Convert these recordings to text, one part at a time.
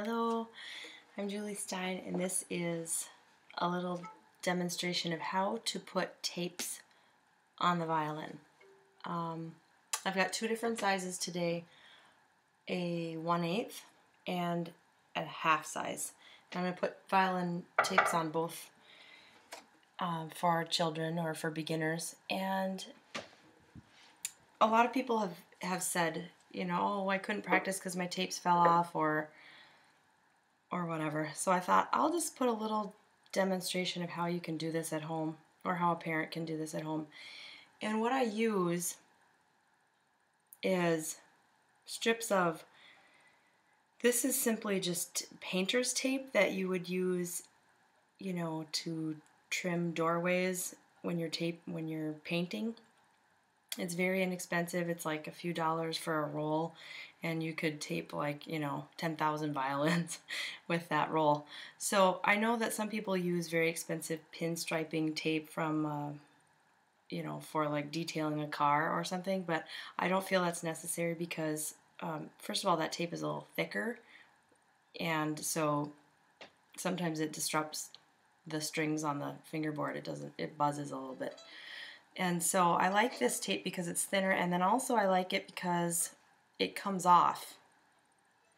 Hello, I'm Julie Stein, and this is a little demonstration of how to put tapes on the violin. I've got two different sizes today, a 1/8 and a half size. I'm going to put violin tapes on both for children or for beginners, and a lot of people have said, you know, oh, I couldn't practice because my tapes fell off or whatever. So I thought I'll just put a little demonstration of how you can do this at home, or how a parent can do this at home. And what I use is strips of, this is simply just painter's tape that you would use, you know, to trim doorways when you're painting. It's very inexpensive. It's like a few dollars for a roll, and you could tape like, you know, 10,000 violins with that roll. So I know that some people use very expensive pinstriping tape from, you know, for like detailing a car or something, but I don't feel that's necessary because, first of all, that tape is a little thicker, and so sometimes it disrupts the strings on the fingerboard. It buzzes a little bit. And so I like this tape because it's thinner, and then also I like it because it comes off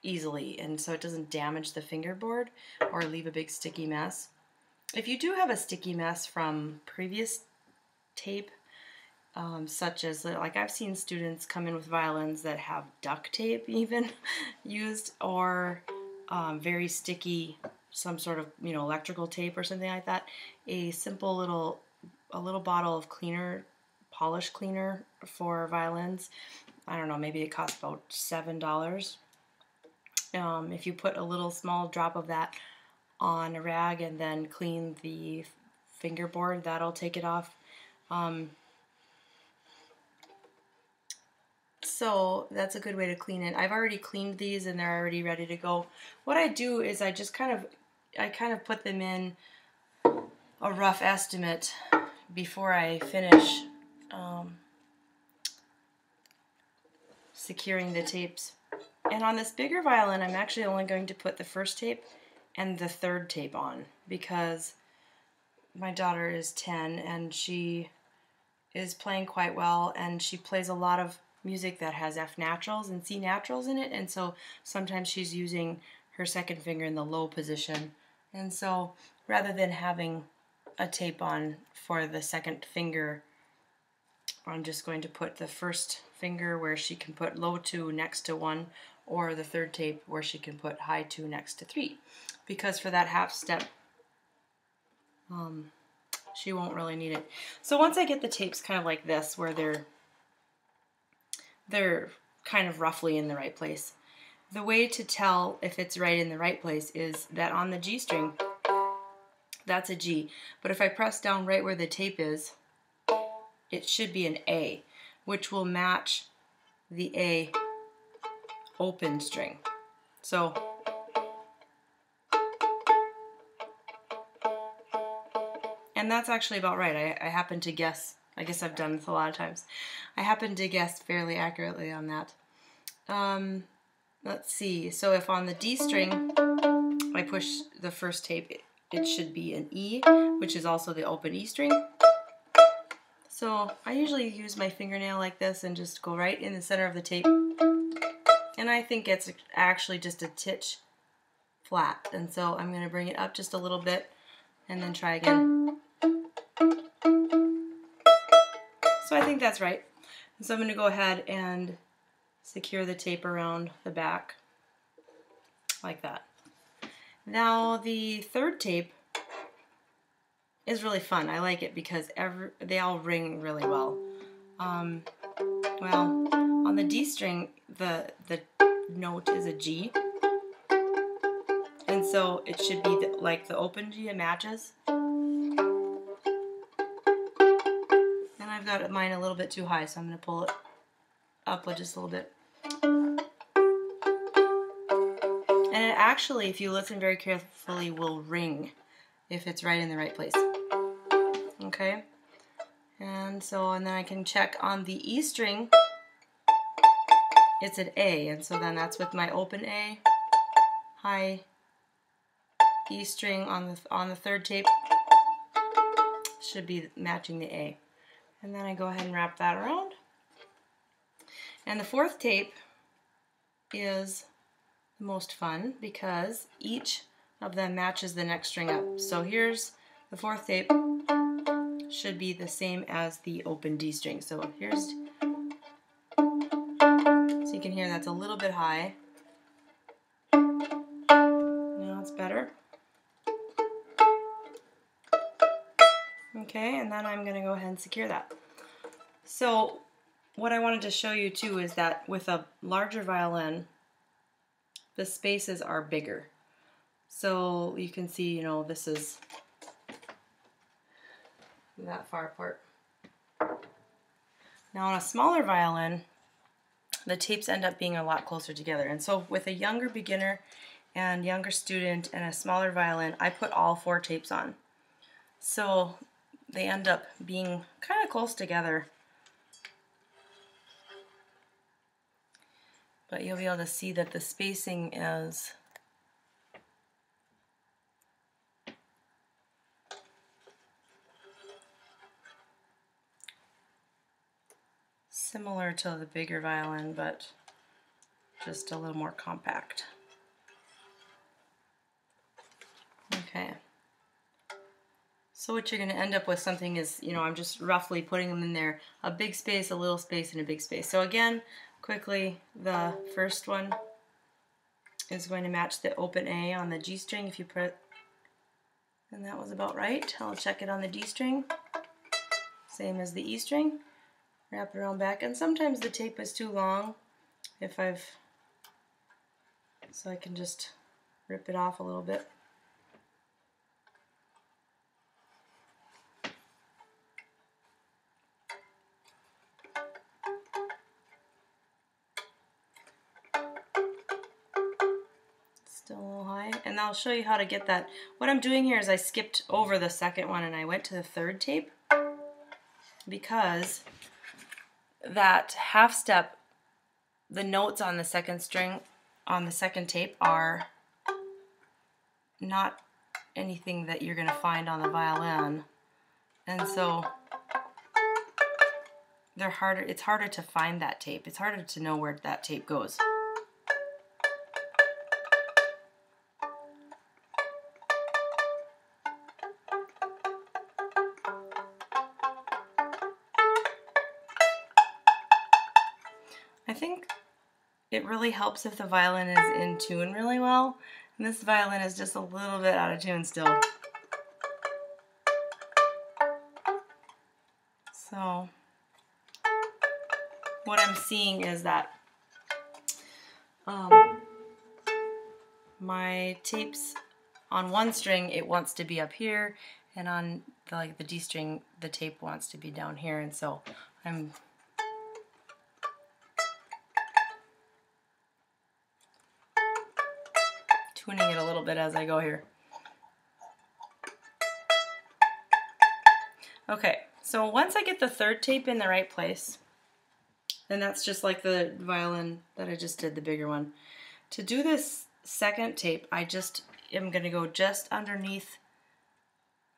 easily, and so it doesn't damage the fingerboard or leave a big sticky mess. If you do have a sticky mess from previous tape, such as, like, I've seen students come in with violins that have duct tape even used, or very sticky, some sort of, you know, electrical tape or something like that, a simple little bottle of cleaner, polish cleaner for violins, I don't know, maybe it costs about $7. If you put a little small drop of that on a rag and then clean the fingerboard, that'll take it off. So that's a good way to clean it. I've already cleaned these and they're already ready to go. What I do is I just kind of put them in a rough estimate before I finish securing the tapes. And on this bigger violin, I'm actually only going to put the first tape and the third tape on because my daughter is 10 and she is playing quite well, and she plays a lot of music that has F naturals and C naturals in it, and so sometimes she's using her second finger in the low position. And so rather than having a tape on for the second finger, I'm just going to put the first finger where she can put low 2 next to 1, or the third tape where she can put high 2 next to 3, because for that half step she won't really need it. So once I get the tapes kind of like this, where they're kind of roughly in the right place, the way to tell if it's right in the right place is that on the G string, that's a G, but if I press down right where the tape is, it should be an A, which will match the A open string. So and that's actually about right. I happen to guess, I guess I've done this a lot of times, I happen to guess fairly accurately on that. Let's see, so if on the D string I push the first tape, it should be an E, which is also the open E string. So I usually use my fingernail like this and just go right in the center of the tape, and I think it's actually just a titch flat, and so I'm going to bring it up just a little bit and then try again. So I think that's right. And so I'm going to go ahead and secure the tape around the back like that. Now the third tape is really fun. I like it because they all ring really well. Well, on the D string, the note is a G, and so it should be like the open G, it matches. And I've got mine a little bit too high, so I'm going to pull it up just a little bit. And it actually, if you listen very carefully, will ring if it's right in the right place. Okay? And then I can check on the E string, it's an A, and so then that's with my open A, high E string on the third tape should be matching the A. And then I go ahead and wrap that around. And the fourth tape is the most fun because each of them matches the next string up. So here's the fourth tape, should be the same as the open D string. So here's, so you can hear that's a little bit high. Now it's better. Okay, and then I'm going to go ahead and secure that. So what I wanted to show you too is that with a larger violin, the spaces are bigger. So you can see, you know, this is that far apart. Now on a smaller violin, the tapes end up being a lot closer together. And so with a younger beginner and younger student and a smaller violin, I put all 4 tapes on. So they end up being kind of close together. But you'll be able to see that the spacing is similar to the bigger violin, but just a little more compact. Okay. So what you're going to end up with something is, you know, I'm just roughly putting them in there. A big space, a little space, and a big space. So again, quickly, the first one is going to match the open A on the G string if you put, and that was about right. I'll check it on the D string. Same as the E string. Wrap it around back, and sometimes the tape is too long so I can just rip it off a little bit. Still a little high, and I'll show you how to get that. What I'm doing here is I skipped over the second one and I went to the third tape because that half step, the notes on the second string on the second tape are not anything that you're going to find on the violin, and so they're harder. It's harder to find that tape. It's harder to know where that tape goes. I think it really helps if the violin is in tune really well, and this violin is just a little bit out of tune still. So what I'm seeing is that my tapes on one string, it wants to be up here, and on the D string, the tape wants to be down here, and so I'm tuning it a little bit as I go here. Okay, so once I get the third tape in the right place, and that's just like the violin that I just did, the bigger one. To do this second tape, I just am going to go just underneath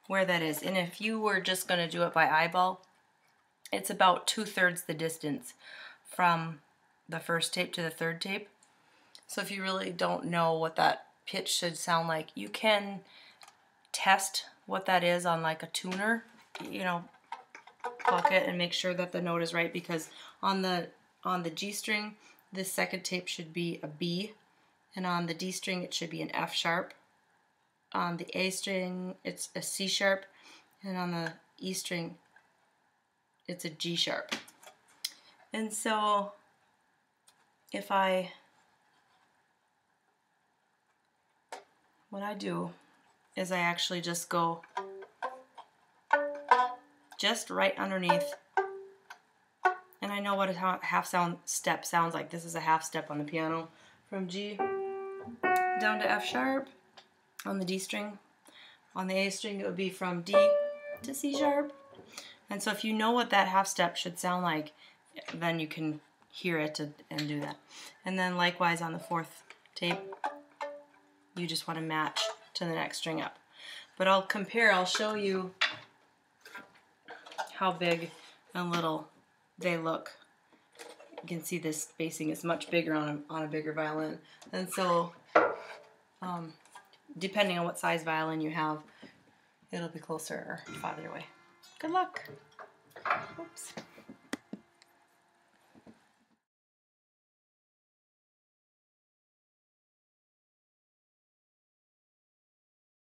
where that is. And if you were just going to do it by eyeball, it's about 2/3 the distance from the first tape to the third tape. So if you really don't know what that pitch should sound like, you can test what that is on like a tuner, you know, pluck it and make sure that the note is right, because on the G string, this second tape should be a B, and on the D string it should be an F sharp. On the A string it's a C sharp, and on the E string it's a G sharp. And so what I do is I actually just go just right underneath, and I know what a half step sounds like. This is a half step on the piano from G down to F sharp on the D string. On the A string it would be from D to C sharp. And so if you know what that half step should sound like, then you can hear it and do that. And then likewise on the fourth tape, you just want to match to the next string up. But I'll compare, I'll show you how big and little they look. You can see this spacing is much bigger on a bigger violin. And so, depending on what size violin you have, it'll be closer or farther away. Good luck. Oops.